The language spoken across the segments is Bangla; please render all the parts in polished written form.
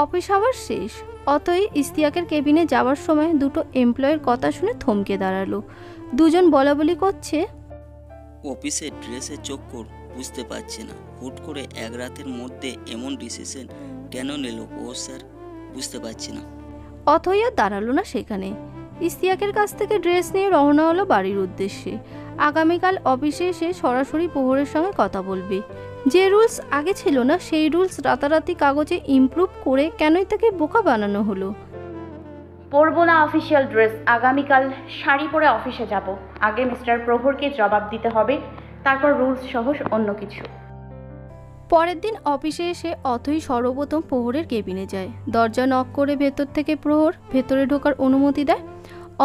অফিস আওয়ার শেষ। অতই ইস্তিয়াকের কেবিনে যাওয়ার সময় দুটো এমপ্লয়ের কথা শুনে থমকে দাঁড়ালো। দুজন বলাবলি করছে, অফিসের ড্রেসের চক্কর বুঝতে পারছি না, হুট করে এক রাতের মধ্যে এমন ডিসিশন কেন নিল ও স্যার, বুঝতে পারছি না। অথই আর দাঁড়ালো না সেখানে। ইস্তিয়াকের কাছ থেকে ড্রেস নিয়ে রওনা হলো বাড়ির উদ্দেশ্যে। আগামীকাল অফিসে এসে সরাসরি প্রহরের সঙ্গে কথা বলবে। যে রুলস আগে ছিল না সেই রুলস রাতারাতি কাগজে ইমপ্রুভ করে কেনই তাকে বোকা বানানো হলো। পরবো না অফিসিয়াল ড্রেস, আগামীকাল শাড়ি পরে অফিসে যাব। আগে মিস্টার প্রহরকে জবাব দিতে হবে, তারপর রুলস সহ অন্য কিছু। পরের দিন অফিসে এসে অথই সর্বপ্রথম প্রহরের কেবিনে যায়। দরজা নক করে ভেতর থেকে প্রহর ভেতরে ঢোকার অনুমতি দেয়।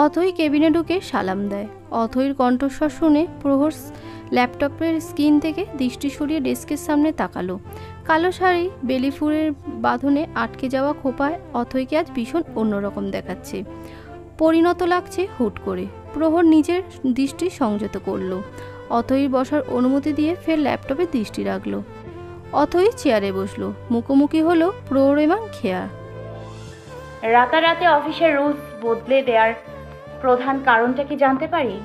অথই কেবিনে ঢুকে সালাম দেয়। অথইর কণ্ঠস্বর শুনে প্রহর ল্যাপটপের স্ক্রিন থেকে দৃষ্টি সরিয়ে ডেস্কের সামনে তাকালো। কালো শাড়ি বেলিফুলের বাঁধনে আটকে যাওয়া খোপায় অথইকে আজ ভীষণ অন্যরকম দেখাচ্ছে, পরিণত লাগছে হুট করে। প্রহর নিজের দৃষ্টি সংযত করলো। অথইর বসার অনুমতি দিয়ে ফের ল্যাপটপে দৃষ্টি রাখলো। অথই চেয়ারে বসলো। মুখোমুখি হলো প্রহর এবং খেয়া। রাতারাতি অফিসের রুলস বদলে দেওয়ার প্রধান কারণটা কি জানতে পারি?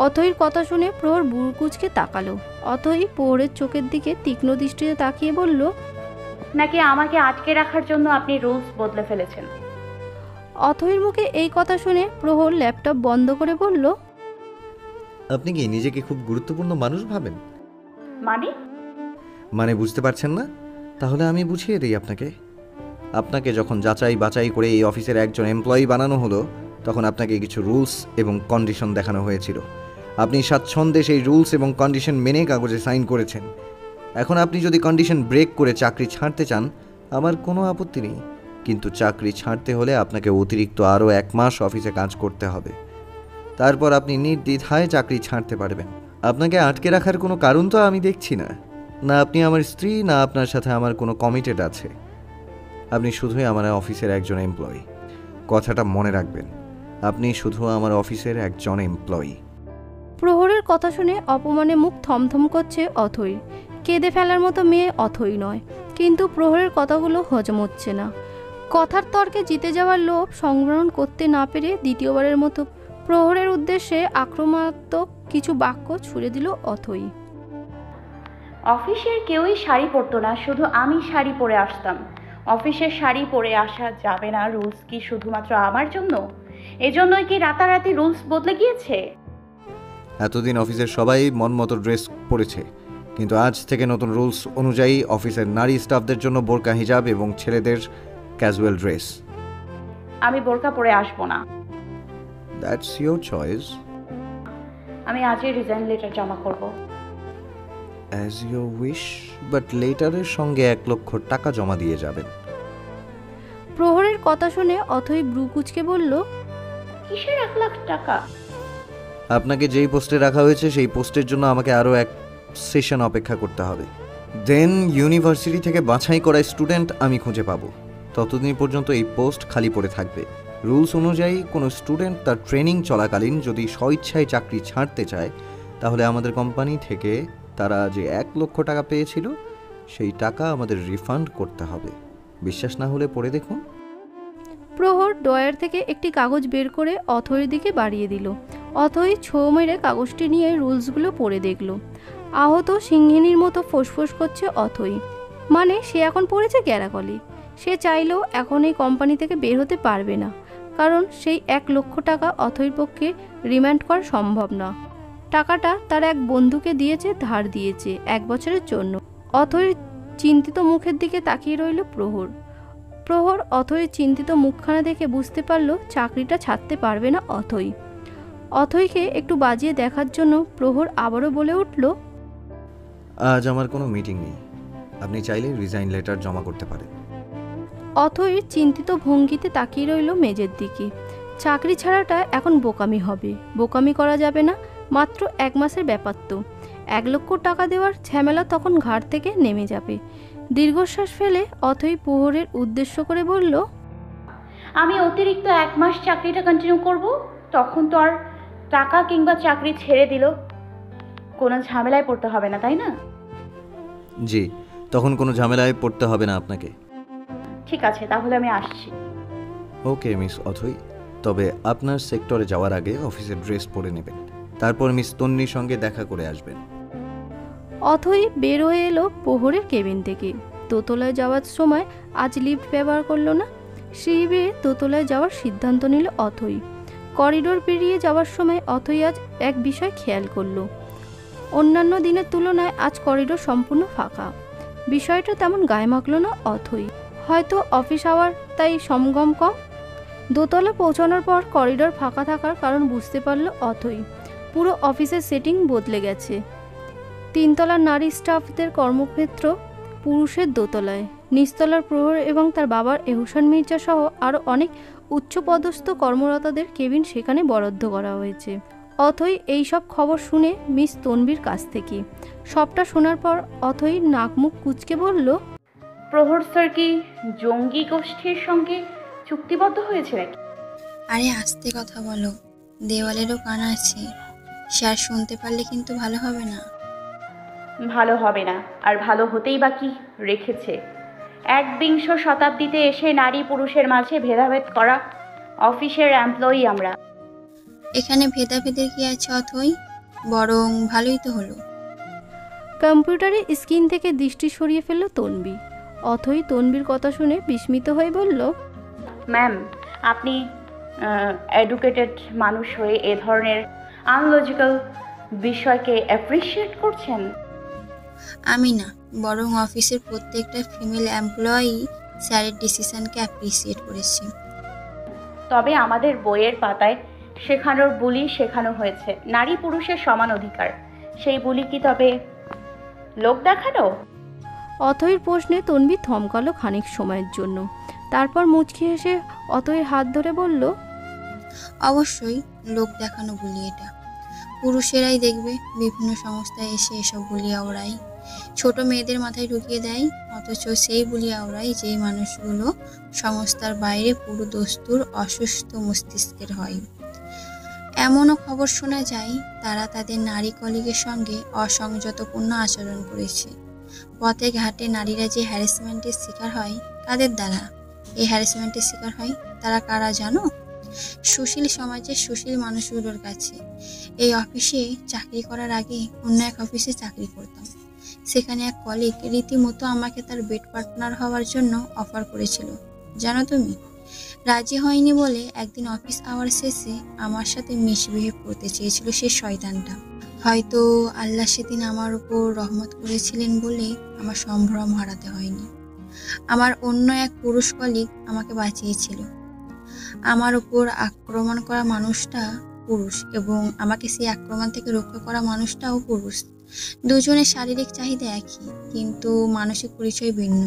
অথইর কথা শুনে প্রহর বুড়কুচকে তাকালো। অথই প্রহরের চোখের দিকে তীক্ষ্ণ দৃষ্টিতে তাকিয়ে বলল, নাকি আমাকে আটকে রাখার জন্য আপনি রুলস বদলে ফেলেছেন? অথইর মুখে এই কথা শুনে প্রহর ল্যাপটপ বন্ধ করে বলল, আপনি কি নিজেকে খুব গুরুত্বপূর্ণ মানুষ ভাবেন? মানে বুঝতে পারছেন না? তাহলে আমি বুঝিয়ে দিই আপনাকে। আপনাকে যখন যাচাই বাছাই করে এই অফিসের একজন এমপ্লয়ি বানানো হলো, তখন আপনাকে কিছু রুলস এবং কন্ডিশন দেখানো হয়েছিল। আপনি স্বাচ্ছন্দ্যে সেই রুলস এবং কন্ডিশন মেনে কাগজে সাইন করেছেন। এখন আপনি যদি কন্ডিশন ব্রেক করে চাকরি ছাড়তে চান, আমার কোনো আপত্তি নেই, কিন্তু চাকরি ছাড়তে হলে আপনাকে অতিরিক্ত আরও 1 মাস অফিসে কাজ করতে হবে। তারপর আপনি নির্দ্বিধায় চাকরি ছাড়তে পারবেন। আপনাকে আটকে রাখার কোনো কারণ তো আমি দেখছি না। না আপনি আমার স্ত্রী, না আপনার সাথে আমার কোনো কমিটেড আছে। আপনি শুধুই আমার অফিসের একজন এমপ্লয়ি। কথাটা মনে রাখবেন, আপনি শুধু আমার অফিসের একজন এমপ্লয়ি। প্রহরের কথা শুনে অপমানে মুখ থমথম করছে অথই। কেঁদে ফেলার মতো মেয়ে অথই নয়, কিন্তু প্রহরের কথাগুলো হজম হচ্ছে না। কথার তর্কে জিতে যাওয়ার লোভ সংবরণ করতে না পেরে দ্বিতীয়বারের মতো প্রহরের উদ্দেশ্যে আক্রমণাত্মক কিছু বাক্য ছুড়ে দিল অথই। অফিসের কেউই শাড়ি পরতো না, শুধু আমি শাড়ি পরে আসতাম। অফিসে শাড়ি পরে আসা যাবে না রুলস কি শুধুমাত্র আমার জন্য? এজন্যই কি রাতারাতি রুলস বদলে গিয়েছে? এতদিন অফিসের সবাই মন মতো ড্রেস পরেছে, কিন্তু আজ থেকে নতুন রুলস অনুযায়ী অফিসের নারী স্টাফদের জন্য বোরকা হিজাব এবং ছেলেদের ক্যাজুয়াল ড্রেস। আমি বোরকা পরে আসবো না। That's your choice. আমি আজই রিজাইন লেটার জমা করব। অ্যাজ ইয়োর উইশ, বাট লেটারের সঙ্গে 1 লক্ষ টাকা জমা দিয়ে যাবেন। প্রহরের কথা শুনে অথই ব্রু কুচকে বলল, কিসের 1 লাখ টাকা? আপনাকে যেই পোস্টে রাখা হয়েছে সেই পোস্টের জন্য আমাকে আরও 1 সেশন অপেক্ষা করতে হবে। দেন ইউনিভার্সিটি থেকে বাছাই করা স্টুডেন্ট আমি খুঁজে পাবো। ততদিন পর্যন্ত এই পোস্ট খালি পড়ে থাকবে। রুলস অনুযায়ী কোনো স্টুডেন্ট তার ট্রেনিং চলাকালীন যদি স্বইচ্ছায় চাকরি ছাড়তে চায়, তাহলে আমাদের কোম্পানি থেকে তারা যে 1 লক্ষ টাকা পেয়েছিল সেই টাকা আমাদের রিফান্ড করতে হবে। বিশ্বাস না হলে পড়ে দেখুন। প্রহর ড্রয়ার থেকে একটি কাগজ বের করে অথইয়ের দিকে বাড়িয়ে দিল। অথই ছো মেরে কাগজটি নিয়ে রুলসগুলো পড়ে দেখল। আহত সিংহিনীর মতো ফোঁসফোঁস করছে অথই। মানে সে এখন পড়েছে গ্যারাকলে। সে চাইলেও এখন এই কোম্পানি থেকে বের হতে পারবে না, কারণ সেই 1 লক্ষ টাকা অথইর পক্ষে রিমান্ড করা সম্ভব না। টাকাটা তার এক বন্ধুকে দিয়েছে, ধার দিয়েছে 1 বছরের জন্য। অথইর চিন্তিত মুখের দিকে তাকিয়ে রইল প্রহর। প্রহর অথইর চিন্তিত মুখখানা দেখে বুঝতে পারল চাকরিটা ছাড়তে পারবে না অথই। অথইকে একটু বাজিয়ে দেখার জন্য প্রহর আবারও বলে উঠল, আজ আমার কোনো মিটিং নেই, আপনি চাইলে রিজাইন লেটার জমা করতে পারেন। অথইর চিন্তিত ভঙ্গিতে তাকিয়ে রইল মেজের দিকে। চাকরি ছাড়াটা এখন বোকামি হবে। বোকামি করা যাবে না, মাত্র 1 মাসের ব্যাপার তো। 1 লক্ষ টাকা দেওয়ার ঝামেলা তখন ঘাট থেকে নেমে যাবে। দীর্ঘশ্বাস ফেলে অথই প্রহরের উদ্দেশ্য করে বলল, আমি অতিরিক্ত 1 মাস চাকরিটা কন্টিনিউ করব, তখন তো আর টাকা কিংবা চাকরি ছেড়ে দিল কোনো ঝামেলায় পড়তে হবে না, তাই না? জি, তখন কোনো ঝামেলায় পড়তে হবে না আপনাকে। ঠিক আছে, তাহলে আমি আসছি। ওকে মিস অথই, তবে আপনার সেক্টরে যাওয়ার আগে অফিসের ড্রেস পরে নেবেন, তারপর মিস তন্নির সঙ্গে দেখা করে আসবেন। অথই বের হয়ে এলো প্রহরের কেবিন থেকে। দোতলায় যাওয়ার সময় আজ লিফট ব্যবহার করলো না। সিঁড়ি বেয়ে দোতলায় যাওয়ার সিদ্ধান্ত নিল অথই। করিডোর পেরিয়ে যাওয়ার সময় অথই আজ এক বিষয় খেয়াল করলো। অন্যান্য দিনের তুলনায় আজ করিডোর সম্পূর্ণ ফাঁকা। বিষয়টা তেমন গায়ে মাখল না অথই। হয়তো অফিস আওয়ার, তাই সমাগম কম। দোতলা পৌঁছানোর পর করিডোর ফাঁকা থাকার কারণ বুঝতে পারল অথই। পুরো অফিসের সেটিং বদলে গেছে। তিনতলার নারী স্টাফদের কর্মক্ষেত্র পুরুষের দোতলায়, নিচতলার প্রহর এবং তার বাবার এহসান মির্জা সহ আরও অনেক উচ্চপদস্থ কর্মরতদের কেবিন সেখানে বরাদ্দ করা হয়েছে। অথই এইসব খবর শুনে মিস তনবির কাছ থেকে। সবটা শোনার পর অথই নাক মুখ কুঁচকে বলল, প্রহর স্যার কি জঙ্গি গোষ্ঠীর সঙ্গে চুক্তিবদ্ধ হয়েছে নাকি? আরে আস্তে কথা বলো, দেওয়ালেরও কান আছে। স্যার শুনতে পারলে কিন্তু ভালো হবে না। ভালো হবে না, আর ভালো হতেই বা কি রেখেছে? 21 শতাব্দীতে এসে নারী পুরুষের মাঝে ভেদাভেদ করা অফিসের এমপ্লয়ি আমরা। এখানে ভেদাভেদের কি আছে অথই? বরং ভালোই তো হলো। কম্পিউটারে স্ক্রিন থেকে দৃষ্টি সরিয়ে ফেলল তনবি। অথই তনবির কথা শুনে বিস্মিত হয়ে বলল, ম্যাম, আপনি এডুকেটেড মানুষ হয়ে এ ধরনের আনলজিক্যাল বিষয়কে অ্যাপ্রিসিয়েট করছেন? আমি না, বরং অফিসের প্রত্যেকটা ফিমেল এমপ্লয়ি স্যারের ডিসিশনকে অ্যাপ্রিসিয়েট করেছে। তবে আমাদের বইয়ের পাতায় শেখানোর বুলি শেখানো হয়েছে নারী পুরুষের সমান অধিকার। সেই বুলি কি তবে লোক দেখানো? অথইর প্রশ্নে তনবি থমকালো খানিক সময়ের জন্য। তারপর মুচকি হেসে অথইর হাত ধরে বলল, অবশ্যই লোক দেখানো বলি এটা। পুরুষেরাই দেখবে বিভিন্ন সংস্থায় এসে এসব বুলি আওড়ায়, ছোট মেয়েদের মাথায় ঢুকিয়ে দেয়, অথচ সেই বুলি আওড়ায় যেই মানুষগুলো সংস্থার বাইরে পুরো দস্তুর অসুস্থ মস্তিষ্কের হয়। এমনও খবর শোনা যায় তারা তাদের নারী কলিগের সঙ্গে অসংযতপূর্ণ আচরণ করেছে। পথে ঘাটে নারীরা যে হ্যারাসমেন্টের শিকার হয়, কাদের দ্বারা এই হ্যারাসমেন্টের শিকার হয় তারা কারা জানো? সুশীল সমাজের সুশীল মানুষগুলোর কাছে। এই অফিসে চাকরি করার আগে অন্য এক অফিসে চাকরি করতাম। সেখানে এক কলিগ রীতিমতো আমাকে তার বেড পার্টনার হওয়ার জন্য অফার করেছিল, জানো তুমি? রাজি হয়নি বলে একদিন অফিস আওয়ার শেষে আমার সাথে মিসবিহেভ করতে চেয়েছিল সে শয়তানটা। হয়তো আল্লাহ সেদিন আমার উপর রহমত করেছিলেন বলে আমার সম্ভ্রম হারাতে হয়নি। আমার অন্য এক পুরুষ কলিগ আমাকে বাঁচিয়েছিল। আমার উপর আক্রমণ করা মানুষটা পুরুষ এবং আমাকে সেই আক্রমণ থেকে রক্ষা করা মানুষটাও পুরুষ। দুজনের শারীরিক চাহিদা একই, কিন্তু মানসিক পরিচয় ভিন্ন।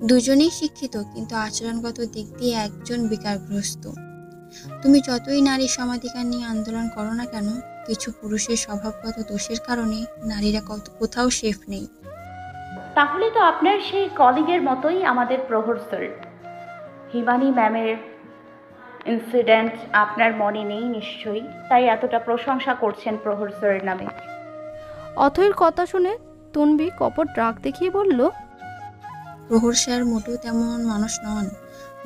দুজনেই শিক্ষিত, কিন্তু আচরণগত দিক দিয়ে একজন বিকারগ্রস্ত। তুমি যতই নারী সমাধিকার নিয়ে আন্দোলন করো না কেন, কিছু পুরুষের স্বভাবগত দোষের কারণে নারীরা কোথাও সেফ নেই। তাহলে তো আপনার সেই কলিগের মতোই আমাদের প্রহর স্যার। হিমানি ম্যামের ইনসিডেন্ট আপনার মনে নেই নিশ্চয়ই, তাই এতটা প্রশংসা করছেন প্রহর স্যারের নামে। অথইর কথা শুনে তনবি কপট রাগ দেখিয়ে বলল, প্রহর স্যার মোটেও তেমন মানুষ নন,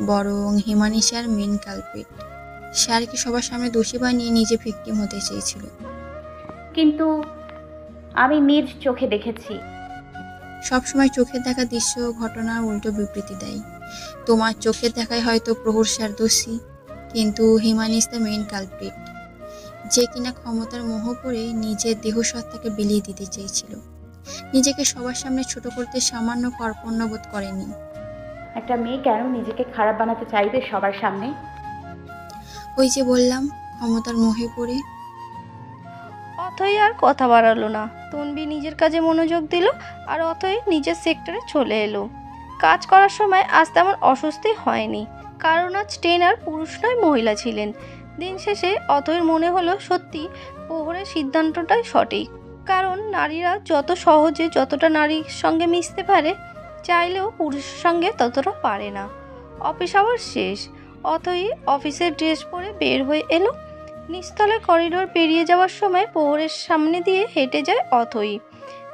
বরং হিমানি স্যার মেন কালপিট। স্যারকে সবার সামনে দোষী বানিয়ে নিজে ভিকটিম হতে চেয়েছিল। কিন্তু আমি নিজ চোখে দেখেছি। সবসময় চোখের দেখা দৃশ্য ঘটনার উল্টো বিবৃতি দেয়। তোমার চোখের দেখায় হয়তো প্রহর স্যার দোষী, কিন্তু Himani is the main culprit, যে কিনা ক্ষমতার মোহ করে নিজের দেহসত্তাকে বিলিয়ে দিতে চেয়েছিল। নিজেকে সবার সামনে ছোট করতে সামান্য কর্পণ্যবোধ করেনি। একটা মেয়ে কেন নিজেকে খারাপ বানাতে চাইবে সবার সামনে? ওই যে বললাম, ক্ষমতার মোহে পড়ে। অথই আর কথা বাড়ালো না। তনবি নিজের কাজে মনোযোগ দিল আর অথই নিজের সেক্টরে চলে এলো। কাজ করার সময় আজ তেমন অস্বস্তি হয়নি, কারণ আজ ট্রেনার পুরুষ নয় মহিলা ছিলেন। দিন শেষে অথইর মনে হলো সত্যি প্রহরের সিদ্ধান্তটাই সঠিক, কারণ নারীরা যত সহজে যতটা নারীর সঙ্গে মিশতে পারে, চাইলেও পুরুষের সঙ্গে ততটা পারে না। অফিস আওয়ার শেষ। অথই অফিসের ড্রেস পরে বের হয়ে এলো। নিচতলার করিডোর পেরিয়ে যাওয়ার সময় প্রহরের সামনে দিয়ে হেঁটে যায় অথই।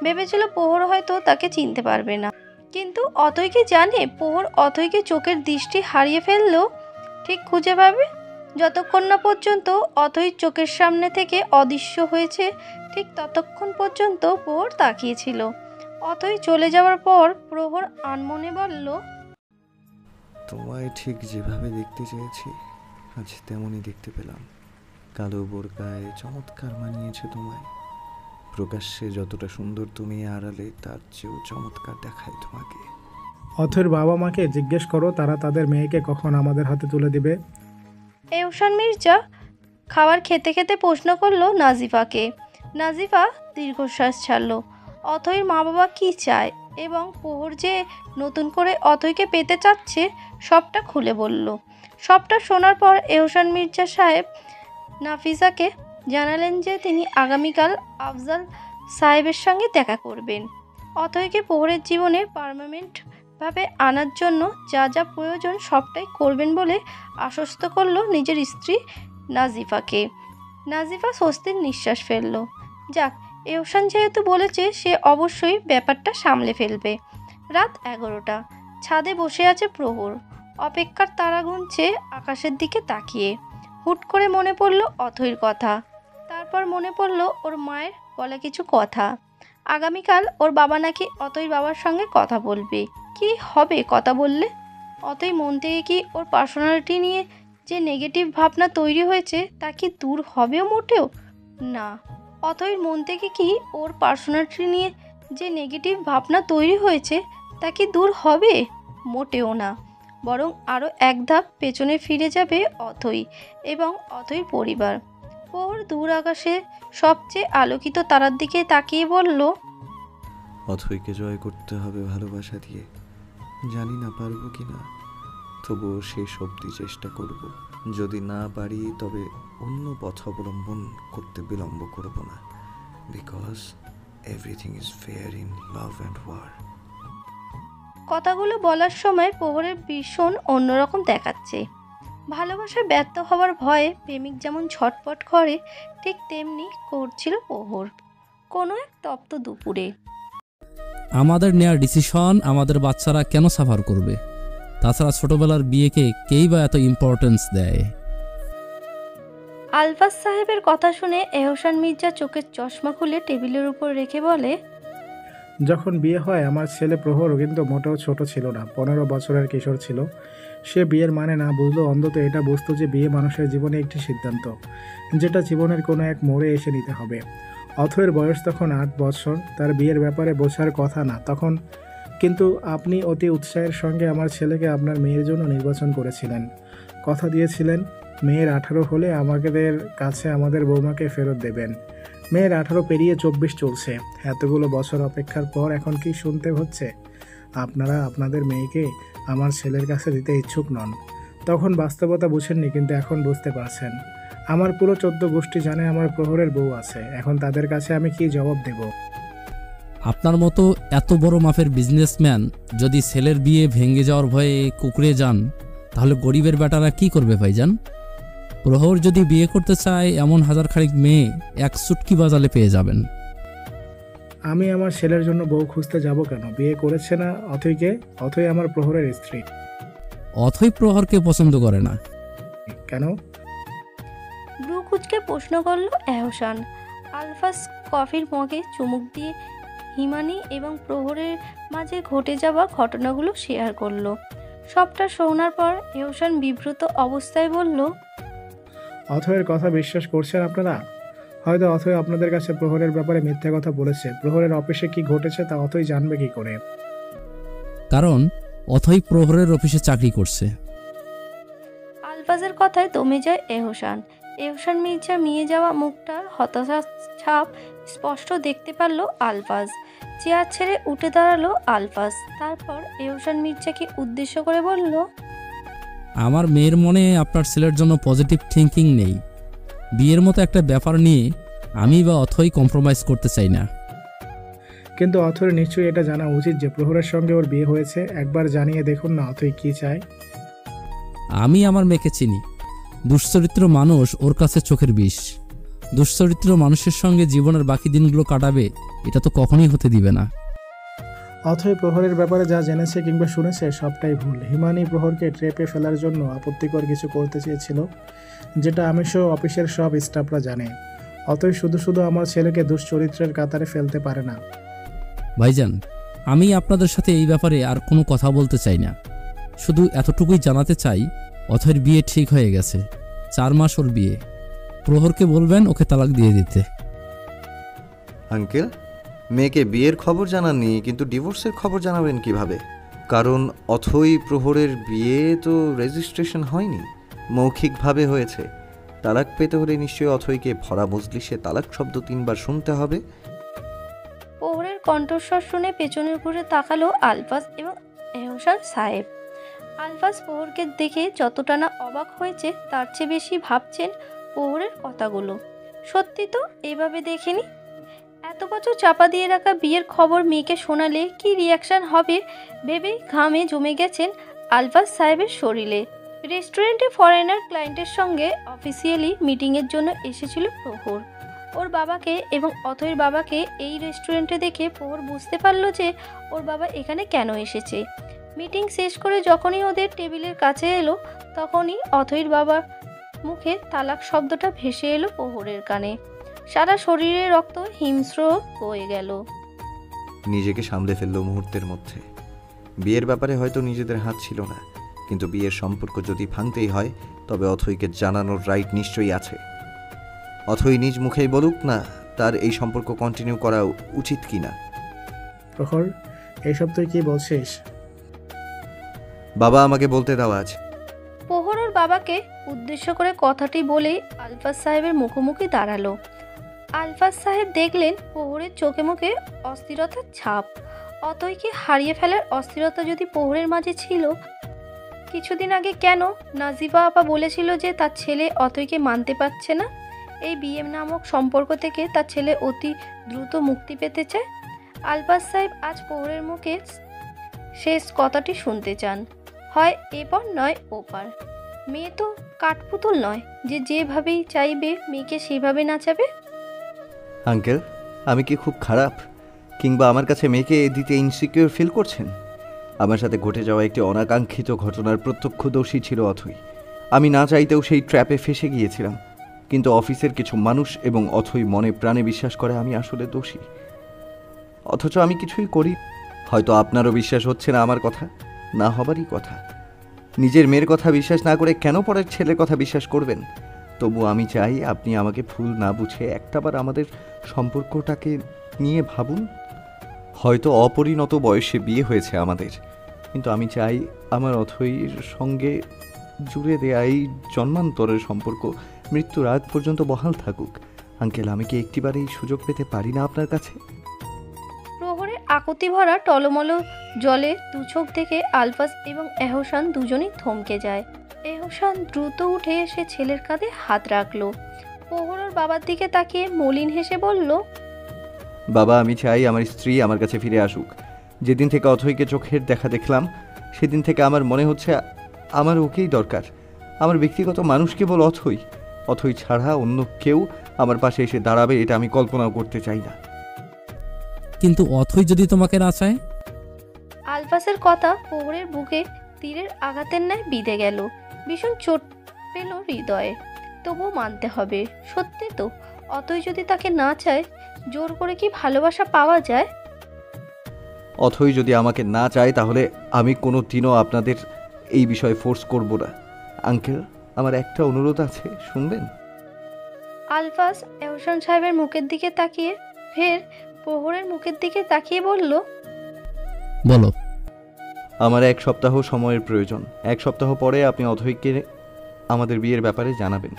ভেবেছিল প্রহর হয়তো তাকে চিনতে পারবে না, কিন্তু অথই কি জানে প্রহর অথইকে চোখের দৃষ্টি হারিয়ে ফেললেও ঠিক খুঁজে পাবে। যতক্ষণ না পর্যন্ত অথই চোখের সামনে থেকে অদৃশ্য হয়েছে ঠিক ততক্ষণ পর্যন্ত প্রহর তাকিয়েছিল। অথই চলে যাওয়ার পর প্রহর আনমনে বলল, তোমায় ঠিক যেভাবে দেখতে চেয়েছি আজ তেমনই দেখতে পেলাম। কালো বোরকায় চমৎকার মানিয়েছে তোমায়। প্রকাশ্যে যতটা সুন্দর তুমি, আড়ালে তার চেয়েও চমৎকার দেখায় তোমাকে। অথৈর বাবা মাকে জিজ্ঞেস করো তারা তাদের মেয়েকে কখন আমাদের হাতে তুলে দিবে। এহসান মির্জা খাবার খেতে খেতে প্রশ্ন করলো নাজিফাকে। নাজিফা দীর্ঘশ্বাস ছাড়ল। অথৈর মা বাবা কী চায় এবং প্রহর যে নতুন করে অথৈকে পেতে চাচ্ছে সবটা খুলে বলল। সবটা শোনার পর এহসান মির্জা সাহেব নাফিসাকে জানালেন যে তিনি আগামীকাল আফজাল সাহেবের সঙ্গে দেখা করবেন। অথৈকে প্রহরের জীবনে পার্মানেন্টভাবে আনার জন্য যা যা প্রয়োজন সবটাই করবেন বলে আশ্বস্ত করলো নিজের স্ত্রী নাজিফাকে। নাজিফা স্বস্তির নিঃশ্বাস ফেলল। যাক, এহসান যেহেতু বলেছে সে অবশ্যই ব্যাপারটা সামলে ফেলবে। রাত 11টা। ছাদে বসে আছে প্রহর, অপেক্ষার তারা গুনছে আকাশের দিকে তাকিয়ে। হুট করে মনে পড়ল অথৈর কথা। তারপর মনে পড়ল ওর মায়ের বলা কিছু কথা। আগামীকাল ওর বাবা নাকি অথৈর বাবার সঙ্গে কথা বলবে। কি হবে কথা বললে? অথৈ মন থেকে কি ওর পার্সোনালিটি নিয়ে যে নেগেটিভ ভাবনা তৈরি হয়েছে তা কি দূর হবেও মোটেও না। অথৈর মন থেকে কি ওর পার্সোনালিটি নিয়ে যে নেগেটিভ ভাবনা তৈরি হয়েছে তা কি দূর হবে? মোটেও না, বরং আরও এক ধাপ পেছনে ফিরে যাবে অথৈ এবং অথৈর পরিবার। প্রহর দূর আকাশে সবচেয়ে আলোকিত তারার দিকে তাকিয়ে বলল, অথৈকে জয় করতে হবে ভালোবাসা দিয়ে। জানি না পারবো কি না, তবুও শেষ অবধি চেষ্টা করব। যদি না পারি তবে অন্য পথ অবলম্বন করতে বিলম্ব করব না। Because everything is fair in love and war. কথাগুলো বলার সময় প্রহরের ভীষণ অন্যরকম দেখাচ্ছে। ভালোবাসায় ব্যর্থ হওয়ার ভয়ে প্রেমিক যেমন ছটপট করে ঠিক তেমনি করছিল প্রহর কোনো এক তপ্ত দুপুরে। আমাদের নেওয়ার ডিসিশন আমাদের বাচ্চারা কেন সাফার করবে? তাছাড়া ছোটবেলার বিয়েকে কেই বা এত ইম্পর্টেন্স দেয়? আলফাজ সাহেবের কথা শুনে এহসান মির্জা চোখের চশমা খুলে টেবিলের উপর রেখে বলে, যখন বিয়ে হয় আমার ছেলে প্রহরও কিন্তু মোটেও ছোট ছিল না, 15 বছরের কিশোর ছিল। সে বিয়ের মানে না বুঝলো, অন্তত এটা বুঝতো যে বিয়ে মানুষের জীবনে একটি সিদ্ধান্ত, যেটা জীবনের কোনো এক মোড়ে এসে নিতে হবে। অথৈর বয়স তখন 8 বছর, তার বিয়ের ব্যাপারে বোঝার কথা না তখন। কিন্তু আপনি অতি উৎসাহের সঙ্গে আমার ছেলেকে আপনার মেয়ের জন্য নির্বাচন করেছিলেন। কথা দিয়েছিলেন মেয়ের 18 হলে আমাদের কাছে আমাদের বৌমাকে ফেরত দেবেন। মেয়ের 18 পেরিয়ে 24 চলছে। এতগুলো বছর অপেক্ষার পর এখন কি শুনতে হচ্ছে আপনারা আপনাদের মেয়েকে আমার ছেলের কাছে দিতে ইচ্ছুক নন? তখন বাস্তবতা বুঝেননি, কিন্তু এখন বুঝতে পারছেন। আমার পুরো 14 গোষ্ঠী জানে আমার প্রহরের বউ আছে। এখন তাদের কাছে আমি কি জবাব দেব? আপনার মতো এত বড় মাপের বিজনেসম্যান যদি ছেলের বিয়ে ভেঙে যাওয়ার ভয়ে কুঁকড়ে যান, তাহলে গরিবের বেটারা কি করবে ভাইজান? প্রহর যদি বিয়ে করতে চায় এমন হাজার খানিক মেয়ে এক চুটকি বাজালে পেয়ে যাবেন। আমি আমার ছেলের জন্য বউ খুঁজতে যাব কেন? বিয়ে করেছে না অথৈকে। অথৈ আমার প্রহরের স্ত্রী। অথৈ প্রহরকে পছন্দ করে না কেন? ব্রু কুচকে প্রশ্ন করলো এহসান। আলফাজ কফির মগে চুমুক দিয়ে হিমানি এবং প্রহরের মাঝে ঘটে যাওয়া ঘটনাগুলো শেয়ার করলো। সবটা শোনার পর এহসান বিব্রত অবস্থায় বলল, অথৈয়ের কথা বিশ্বাস করছেন আপনারা? হয়তো অথৈ আপনাদের কাছে প্রহরের ব্যাপারে মিথ্যা কথা বলেছে। প্রহরের অফিসে কি ঘটেছে তা অথৈ জানবে কি করে? কারণ অথৈ প্রহরের অফিসে চাকরি করছে। আলফাজের কথায় দমে যায় এহসান। এহসান মির্জা মিয়ে যাওয়া মুখটার হতাশার ছাপ স্পষ্ট দেখতে পারল আলফাজ। চেয়ার ছেড়ে উঠে দাঁড়ালো আলফাজ। তারপর এহসান মির্জাকে উদ্দেশ্য করে বলল, আমার মেয়ের মনে আপনার ছেলের জন্য পজিটিভ থিঙ্কিং নেই। বিয়ের মতো একটা ব্যাপার নিয়ে আমি বা অথৈ কম্প্রোমাইজ করতে চাই না। কিন্তু অথৈর নিশ্চয়ই এটা জানা উচিত যে প্রহরের সঙ্গে ওর বিয়ে হয়েছে। একবার জানিয়ে দেখুন না অথৈ কি চায়। আমি আমার মেয়েকে চিনি। দুশ্চরিত্র মানুষ ওর কাছে চোখের বিষ। দুশ্চরিত্র মানুষের সঙ্গে জীবনের বাকি দিনগুলো কাটাবে, এটা তো কখনোই হতে দিবে না। অথই প্রহরের ব্যাপারে যা জেনেছে কিংবা শুনেছে সবটাই ভুল। হিমানি প্রহরকে ট্রেপে ফেলার জন্য আপত্তিকর কিছু করতে চেয়েছিল, যেটা আমি সহ অফিসের সব স্টাফরা জানে। অতই শুধু শুধু আমার ছেলেকে দুশ্চরিত্রের কাতারে ফেলতে পারে না। ভাইজান, আমি আপনাদের সাথে এই ব্যাপারে আর কোনো কথা বলতে চাই না। শুধু এতটুকুই জানাতে চাই, অথয়ের বিয়ে ঠিক হয়ে গেছে। 4 মাস ওর বিয়ে। প্রহরকে বলবেন ওকে তালাক দিয়ে দিতে। আঙ্কেল, মেয়েকে বিয়ের খবর জানাননি, কিন্তু ডিভোর্সের খবর জানাবেন কিভাবে? কারণ অথই প্রহরের বিয়ে তো রেজিস্ট্রেশন হয়নি, মৌখিকভাবে হয়েছে। তালাক পেতে হলে নিশ্চয়ই অথইকে ভরা মজলিসে তালাক শব্দ 3 বার শুনতে হবে। প্রহরের কণ্ঠস্বর শুনে পেছনে ঘুরে তাকালো আলফাজ এবং এহসান সাহেব। আলফাজ প্রহরকে দেখে যতটা না অবাক হয়েছে, তার চেয়ে বেশি ভাবছেন প্রহরের কথাগুলো। সত্যি তো এভাবে দেখেনি। এত বছর চাপা দিয়ে রাখা বিয়ের খবর মেয়েকে শোনালে কি রিয়াকশন হবে ভেবে ঘামে জমে গেছেন আলফাজ সাহেবের শরীরে। রেস্টুরেন্টে ফরেনার ক্লায়েন্টের সঙ্গে অফিসিয়ালি মিটিংয়ের জন্য এসেছিল প্রহর। ওর বাবাকে এবং অথয়ের বাবাকে এই রেস্টুরেন্টে দেখে প্রহর বুঝতে পারল যে ওর বাবা এখানে কেন এসেছে। মিটিং শেষ করে যখনই ওদের টেবিলের কাছে এলো, তখনই অথয়ের বাবার মুখে তালাক শব্দটা ভেসে এলো প্রহরের কানে। সারা শরীরে রক্ত হিমস্র হয়ে গেল। নিজেকে সামলে ফেললো মুহূর্তের মধ্যে। বিয়ের ব্যাপারে হয়তো নিজেদের হাত ছিল না, কিন্তু বিয়ের সম্পর্ক যদি ভাঙতেই হয়, তবে অথইকে জানানোর রাইট নিশ্চয়ই আছে। অথই নিজ মুখেই বলুক না তার এই সম্পর্ক কন্টিনিউ করা উচিত কিনা। প্রহর, এইসব তুই কি বলছিস? বাবা, আমাকে বলতে দাও আজ। প্রহর ওর বাবাকে উদ্দেশ্য করে কথাটি বলেই আলফাজ সাহেবের মুখোমুখি দাঁড়ালো। আলফাজ সাহেব দেখলেন প্রহরের চোখে মুখে অস্থিরতার ছাপ। অতইকে হারিয়ে ফেলার অস্থিরতা যদি প্রহরের মাঝে ছিল, কিছুদিন আগে কেন নাজিবা আপা বলেছিল যে তার ছেলে অতইকে মানতে পারছে না, এই বিয়ে নামক সম্পর্ক থেকে তার ছেলে অতি দ্রুত মুক্তি পেতে চায়। আলফাজ সাহেব আজ প্রহরের মুখে শেষ কথাটি শুনতে চান। হয় এপার নয় ওপার। মেয়ে তো কাঠপুতুল নয় যে যেভাবেই চাইবে মেয়েকে সেভাবে নাচাবে। আঙ্কেল, আমি কি খুব খারাপ, কিংবা আমার কাছে মেয়েকে দিতে ইনসিকিউর ফিল করছেন? আমার সাথে ঘটে যাওয়া একটি অনাকাঙ্ক্ষিত ঘটনার প্রত্যক্ষদর্শী ছিল অথই। আমি না চাইতেও সেই ট্র্যাপে ফেসে গিয়েছিলাম, কিন্তু অফিসের কিছু মানুষ এবং অথই মনে প্রাণে বিশ্বাস করে আমি আসলে দোষী, অথচ আমি কিছুই করি। হয়তো আপনারও বিশ্বাস হচ্ছে না আমার কথা, না হবারই কথা। নিজের মেয়ের কথা বিশ্বাস না করে কেন পরের ছেলের কথা বিশ্বাস করবেন? তবু আমি চাই আপনি আমাকে ভুল না বুঝে একটাবার আমাদের সম্পর্কটাকে নিয়ে ভাবুন। হয়তো অপরিণত বয়সে বিয়ে হয়েছে আমাদের, কিন্তু আমি চাই আমার অথৈর সঙ্গে জুড়ে দেয়া এই জন্মান্তরের সম্পর্ক মৃত্যুর আগ পর্যন্ত বহাল থাকুক। আঙ্কেল, আমি কি একটিবার এই সুযোগ পেতে পারি না আপনার কাছে? প্রহরের আকুতি ভরা টলমল জলে দু চোখ দেখে আলফাজ এবং এহসান দুজনেই থমকে যায়। এহসান দ্রুত উঠে এসে ছেলের কাঁধে হাত রাখলো। প্রহরের বাবার দিকে তাকিয়ে মলিন হেসে বলল, বাবা, আমি চাই আমার স্ত্রী আমার কাছে ফিরে আসুক। যেদিন থেকে অথৈকে চোখের দেখা দেখলাম, সেদিন থেকে আমার মনে হচ্ছে আমার ওকেই দরকার। আমার ব্যক্তিগত মানুষ কেবল অথই। অথই ছাড়া অন্য কেউ আমার পাশে এসে দাঁড়াবে এটা আমি কল্পনাও করতে চাই না। কিন্তু অথই যদি তোমাকে না চায়? আলফাজের কথা প্রহরের বুকে তীরের আঘাতের ন্যায় বিঁধে গেল। ভীষণ চোট পেল হৃদয়ে। তবুও মানতে হবে, সত্যি তো অতই যদি তাকে না চায়, জোর করে কি ভালোবাসা পাওয়া যায়? অথই যদি আমাকে না চায়, তাহলে আমি কোনো দিনও আপনাদের এই বিষয়ে ফোর্স করব না। আঙ্কেল, আমার একটা অনুরোধ আছে, শুনবেন? আলফাজ এহসান সাহেবের মুখের দিকে তাকিয়ে ফের প্রহরের মুখের দিকে তাকিয়ে বলল, বলো। আমার 1 সপ্তাহ সময়ের প্রয়োজন। 1 সপ্তাহ পরে আপনি অথৈকে আমাদের বিয়ের ব্যাপারে জানাবেন।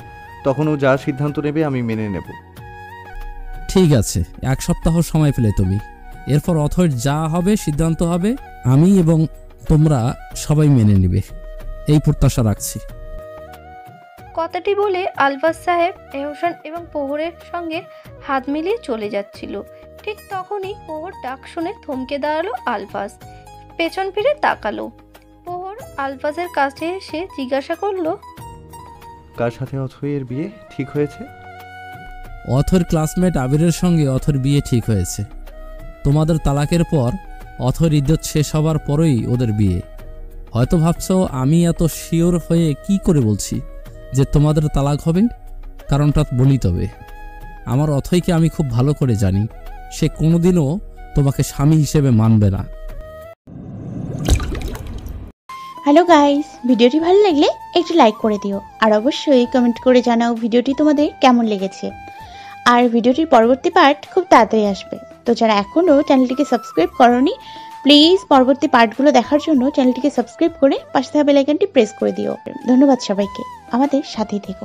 তখনও যা সিদ্ধান্ত নেবে আমি মেনে নেব। ঠিক আছে, 1 সপ্তাহ সময় পেলে তুমি। এরপর অথয়ের যা হবে সিদ্ধান্ত হবে, আমি এবং তোমরা সবাই মেনে নেবে, এই প্রত্যাশা রাখছি। কথাটি বলে আলফাজ সাহেব এহসান এবং প্রহরের সঙ্গে হাত মিলিয়ে চলে যাচ্ছিল। ঠিক তখনই প্রহর ডাক শুনে থমকে দাঁড়ালো আলফাজ। পেছন ফিরে তাকালো। প্রহর আলফাজের কাছে এসে জিজ্ঞাসা করলো, কার সাথে অথয়ের বিয়ে ঠিক হয়েছে? অথর ক্লাসমেট আবিরের সঙ্গে অথর বিয়ে ঠিক হয়েছে। তোমাদের তালাকের পর অথর ইদ্যত শেষ হবার পরই ওদের বিয়ে। হয়তো ভাবছো আমি এত শিওর হয়ে কি করে বলছি যে তোমাদের তালাক হবে। কারণটা বলি তবে, আমার অথয়কে আমি খুব ভালো করে জানি, সে কোনোদিনও তোমাকে স্বামী হিসেবে মানবে না। হ্যালো গাইস, ভিডিওটি ভালো লাগলে একটু লাইক করে দিও আর অবশ্যই কমেন্ট করে জানাও ভিডিওটি তোমাদের কেমন লেগেছে। আর ভিডিওটির পরবর্তী পার্ট খুব তাড়াতাড়ি আসবে, তো যারা এখনও চ্যানেলটিকে সাবস্ক্রাইব করোনি প্লিজ পরবর্তী পার্টগুলো দেখার জন্য চ্যানেলটিকে সাবস্ক্রাইব করে পাশে থাকা বেল আইকনটি প্রেস করে দিও। ধন্যবাদ সবাইকে, আমাদের সাথেই থেকো।